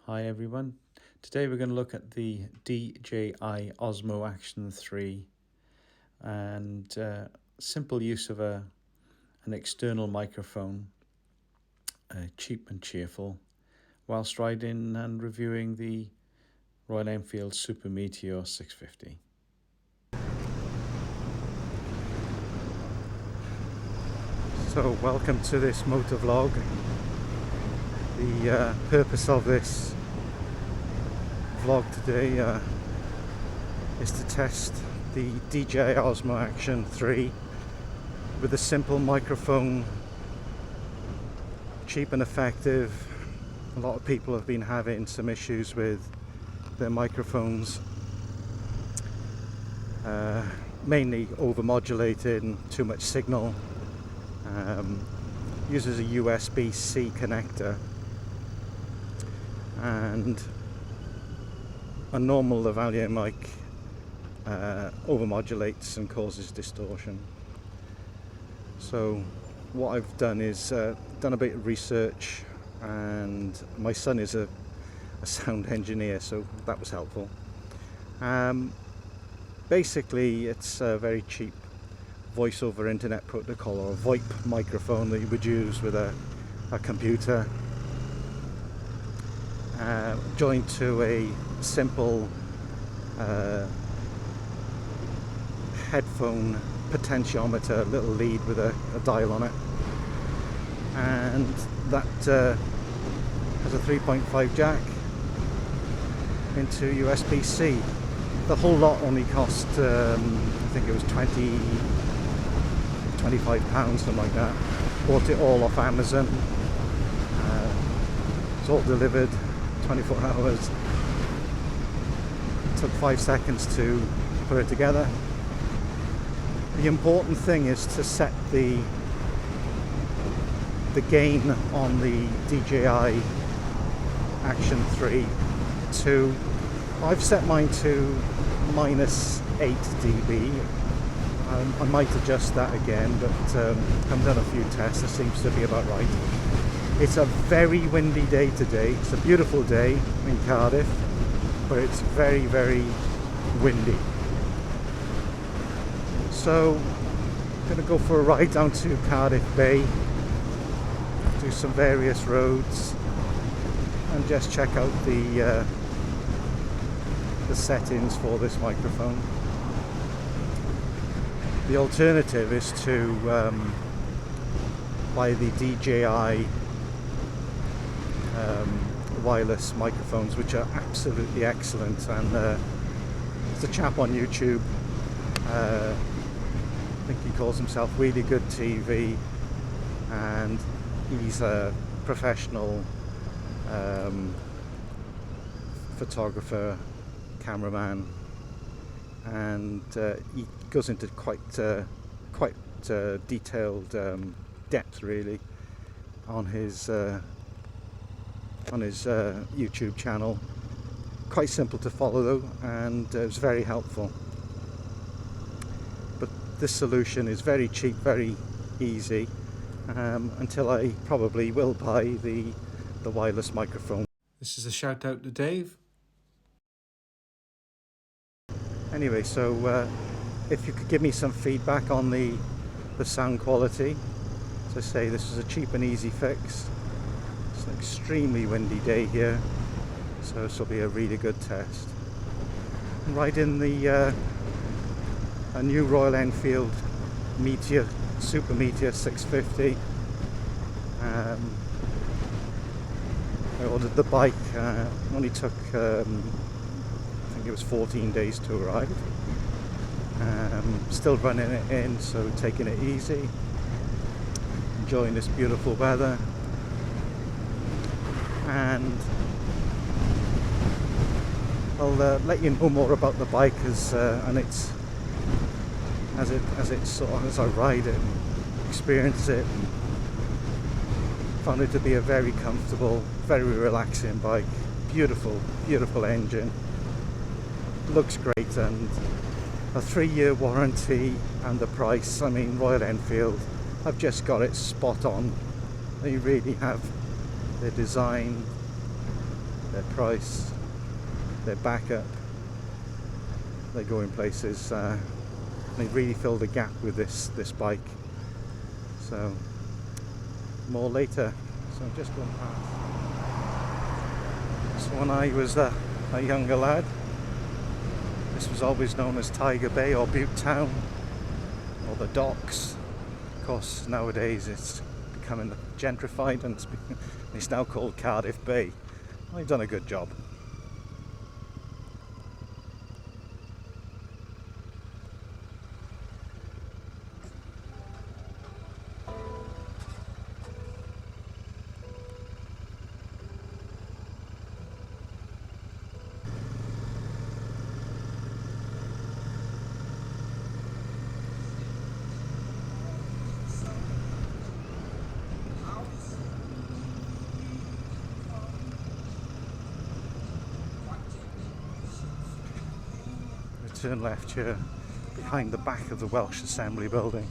Hi everyone, today we're going to look at the DJI OSMO ACTION 3 and simple use of an external microphone, cheap and cheerful, whilst riding and reviewing the Royal Enfield Super Meteor 650. So welcome to this motor vlog. The purpose of this vlog today is to test the DJI OSMO ACTION 3 with a simple microphone, cheap and effective. A lot of people have been having some issues with their microphones, mainly overmodulated and too much signal. Uses a USB-C connector, and a normal Lavalier mic overmodulates and causes distortion. So what I've done is done a bit of research, and my son is a sound engineer, so that was helpful. Basically it's a very cheap voice over internet protocol, or a VoIP microphone that you would use with a computer, joined to a simple headphone potentiometer, little lead with a dial on it, and that has a 3.5 jack into USB-C. The whole lot only cost I think it was £25, something like that. Bought it all off Amazon. It's all delivered 24 hours. It took 5 seconds to put it together. The important thing is to set the gain on the DJI ACTION 3 to, I've set mine to -8 dB. I might adjust that again, but I've done a few tests. It seems to be about right. It's a very windy day today. It's a beautiful day in Cardiff, but it's very, very windy. So I'm going to go for a ride down to Cardiff Bay, do some various roads, and just check out the settings for this microphone. The alternative is to buy the DJI wireless microphones, which are absolutely excellent. And there's a chap on YouTube, I think he calls himself Really Good TV, and he's a professional photographer, cameraman, and he goes into quite detailed depth really on his YouTube channel. Quite simple to follow though, and it was very helpful. But this solution is very cheap, very easy, until I probably will buy the wireless microphone. This is a shout out to Dave. Anyway, so if you could give me some feedback on the sound quality. As I say, this is a cheap and easy fix. It's an extremely windy day here, so this will be a really good test. I'm riding the a new Royal Enfield Meteor Super Meteor 650. I ordered the bike, only took I think it was 14 days to arrive. Still running it in, so taking it easy, enjoying this beautiful weather, and I'll let you know more about the bike as I ride it and experience it. Found it to be a very comfortable, very relaxing bike. Beautiful engine, looks great, and a 3-year warranty, and the price, I mean, Royal Enfield, I've just got it spot on. They really have. Their design, their price, their backup. They go in places. They really filled a gap with this bike. So more later. So I'm just going past. So when I was a younger lad, this was always known as Tiger Bay or Butte Town or the docks. Of course, nowadays it's becoming gentrified and it's now called Cardiff Bay. They've done a good job. Turn left here behind the back of the Welsh Assembly building.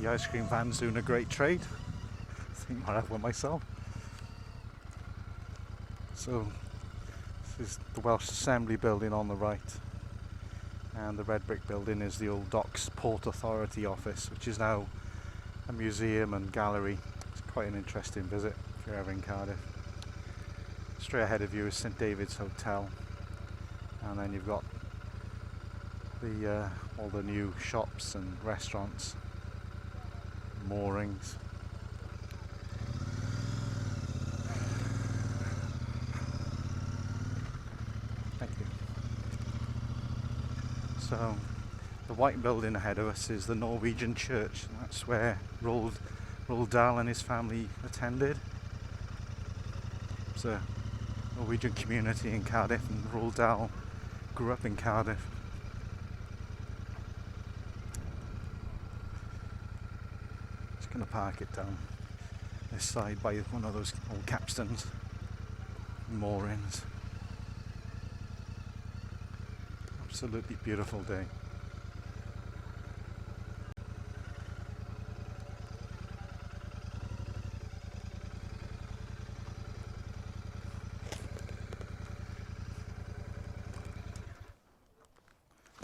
The ice cream van's doing a great trade. I think I'll have one myself. So this is the Welsh Assembly building on the right, and the red brick building is the old Docks Port Authority office, which is now a museum and gallery. It's quite an interesting visit if you're ever in Cardiff. Straight ahead of you is St David's Hotel, and then you've got the all the new shops and restaurants, moorings. So the white building ahead of us is the Norwegian church, and that's where Roald Dahl and his family attended. It's a Norwegian community in Cardiff, and Roald Dahl grew up in Cardiff. Just going to park it down this side by one of those old capstans, moorings. Absolutely beautiful day.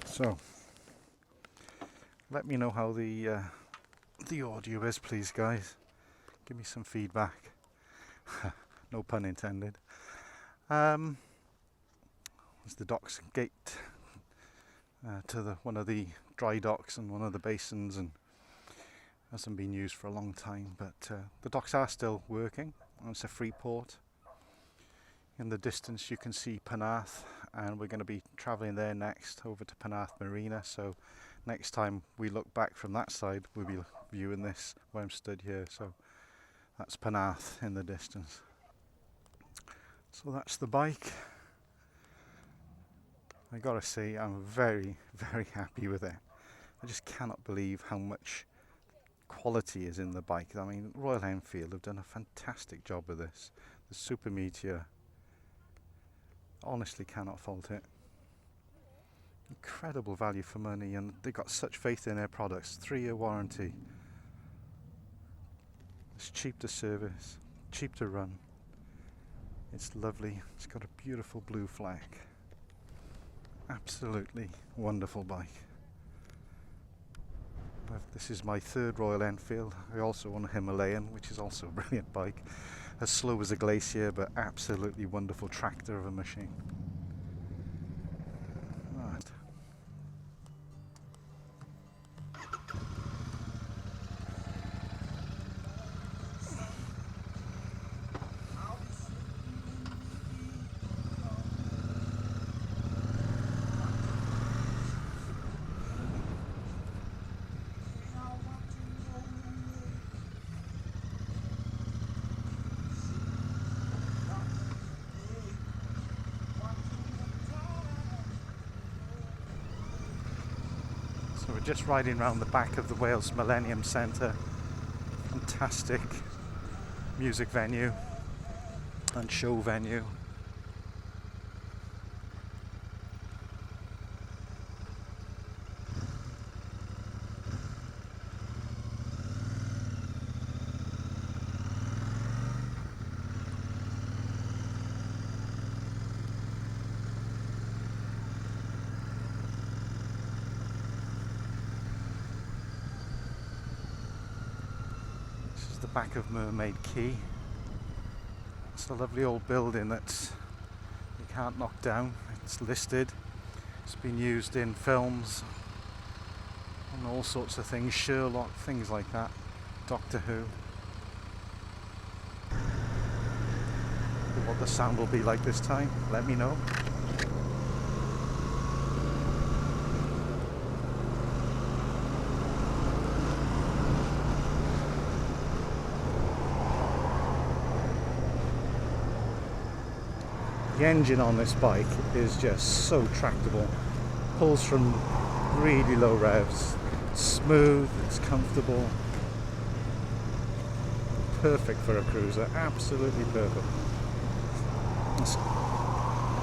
So let me know how the audio is, please, guys. Give me some feedback. No pun intended. There's the docks gate to one of the dry docks and one of the basins, and hasn't been used for a long time, but the docks are still working. It's a free port. In the distance you can see Penarth, and we're going to be travelling there next, over to Penarth Marina. So next time we look back from that side, we'll be viewing this where I'm stood here. So that's Penarth in the distance. So that's the bike. I gotta say, I'm very, very happy with it. I just cannot believe how much quality is in the bike. I mean, Royal Enfield have done a fantastic job with this. The Super Meteor, honestly cannot fault it. Incredible value for money, and they've got such faith in their products. 3-year warranty. It's cheap to service, cheap to run. It's lovely. It's got a beautiful blue flag. Absolutely wonderful bike. This is my third Royal Enfield. I also own a Himalayan, which is also a brilliant bike. As slow as a glacier, but absolutely wonderful tractor of a machine. Right. So we're just riding around the back of the Wales Millennium Centre. Fantastic music venue. and show venue. This is the back of Mermaid Quay. It's a lovely old building that you can't knock down. It's listed. It's been used in films and all sorts of things, Sherlock, things like that, Doctor Who. What the sound will be like this time, let me know. The engine on this bike is just so tractable. Pulls from really low revs. It's smooth, it's comfortable. Perfect for a cruiser, absolutely perfect. That's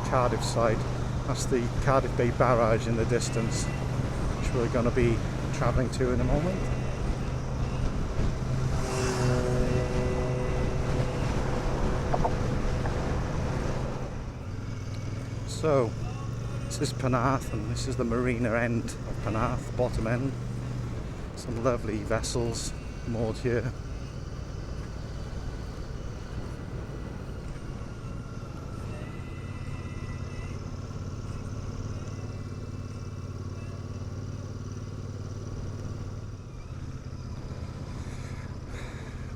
Cardiff side. That's the Cardiff Bay Barrage in the distance, which we're going to be travelling to in a moment. So, this is Penarth, and this is the marina end of Penarth, bottom end. Some lovely vessels moored here.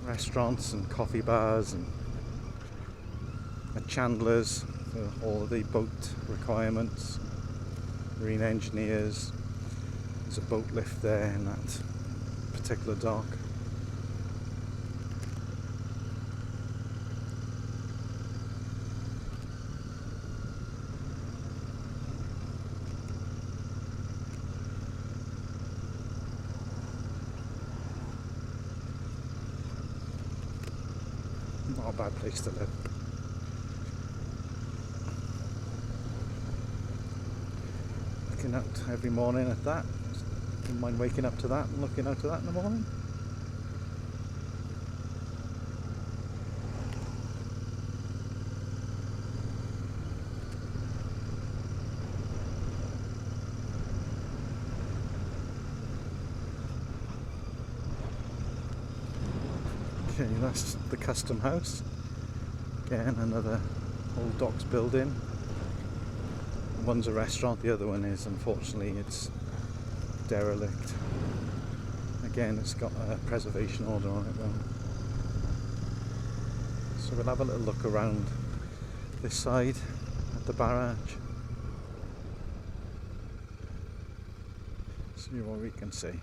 Restaurants and coffee bars and chandlers for all of the boat requirements, marine engineers. There's a boat lift there in that particular dock. Not a bad place to live. Looking out every morning at that. Don't mind waking up to that and looking out to that in the morning. Okay, that's the custom house. Again, another old docks building. One's a restaurant, the other one is, unfortunately, it's derelict. Again, it's got a preservation order on it though. So we'll have a little look around this side at the barrage. See what we can see.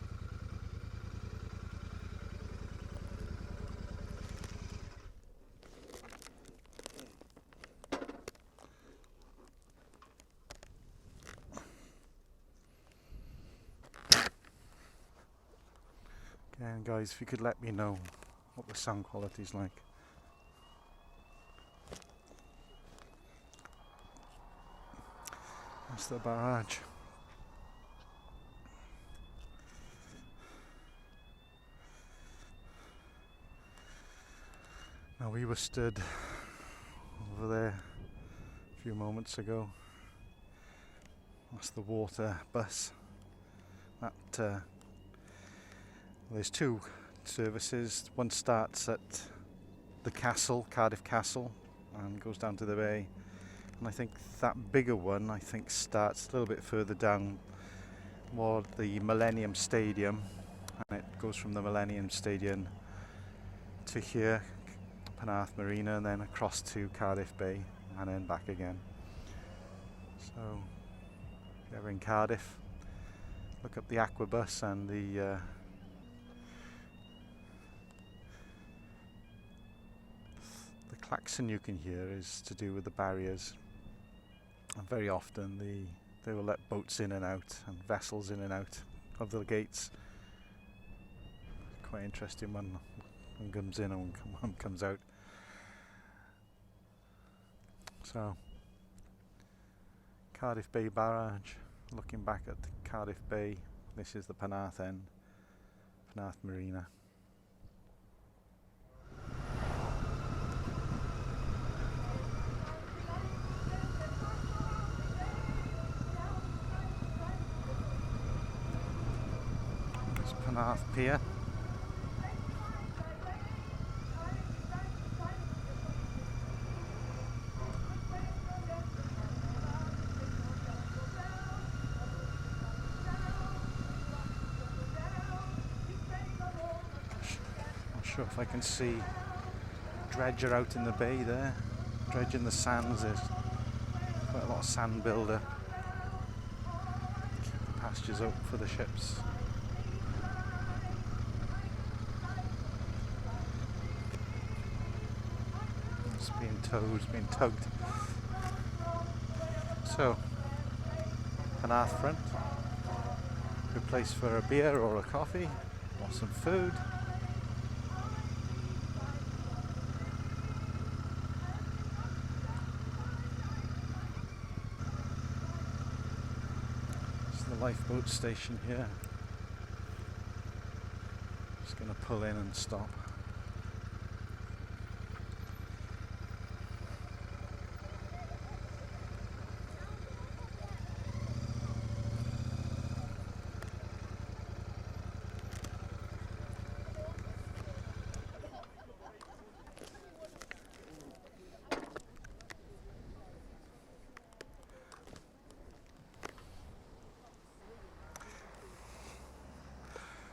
And guys, if you could let me know what the sound quality is like. That's the barrage. Now we were stood over there a few moments ago. That's the water bus. That there's two services. One starts at the castle, Cardiff Castle, and goes down to the bay. And I think that bigger one, starts a little bit further down, more the Millennium Stadium, and it goes from the Millennium Stadium to here, Penarth Marina, and then across to Cardiff Bay, and then back again. So, if you're ever in Cardiff, look up the Aquabus and the klaxon you can hear is to do with the barriers, and very often they will let boats in and out and vessels in and out of the gates. Quite interesting when one comes in and one comes out. So, Cardiff Bay Barrage, looking back at Cardiff Bay. This is the Penarth end, Penarth Marina. It's Penarth Pier. Not sure if I can see dredger out in the bay there, dredging the sands. There's quite a lot of sand builder. Keep the pastures open for the ships. It's being towed, it's being tugged. So, Penarth front, good place for a beer or a coffee or some food. It's the lifeboat station here. Just going to pull in and stop.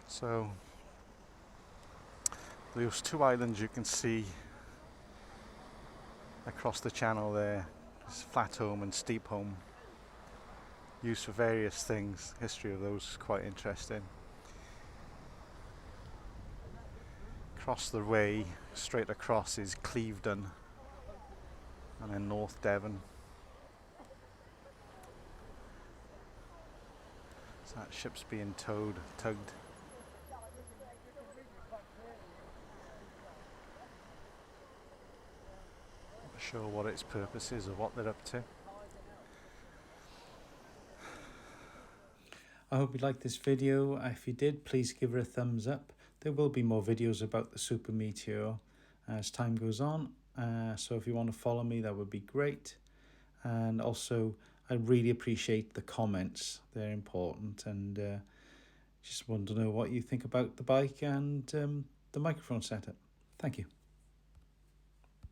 So those two islands you can see across the channel there, is Flatholme and Steepholme, used for various things. History of those is quite interesting. Across the way, straight across, is Clevedon, and then North Devon. So that ship's being tugged. Not sure what its purpose is or what they're up to. I hope you liked this video. If you did, please give it a thumbs up. There will be more videos about the Super Meteor as time goes on. So if you want to follow me, that would be great. And also, I really appreciate the comments. They're important. And just want to know what you think about the bike and the microphone setup. Thank you.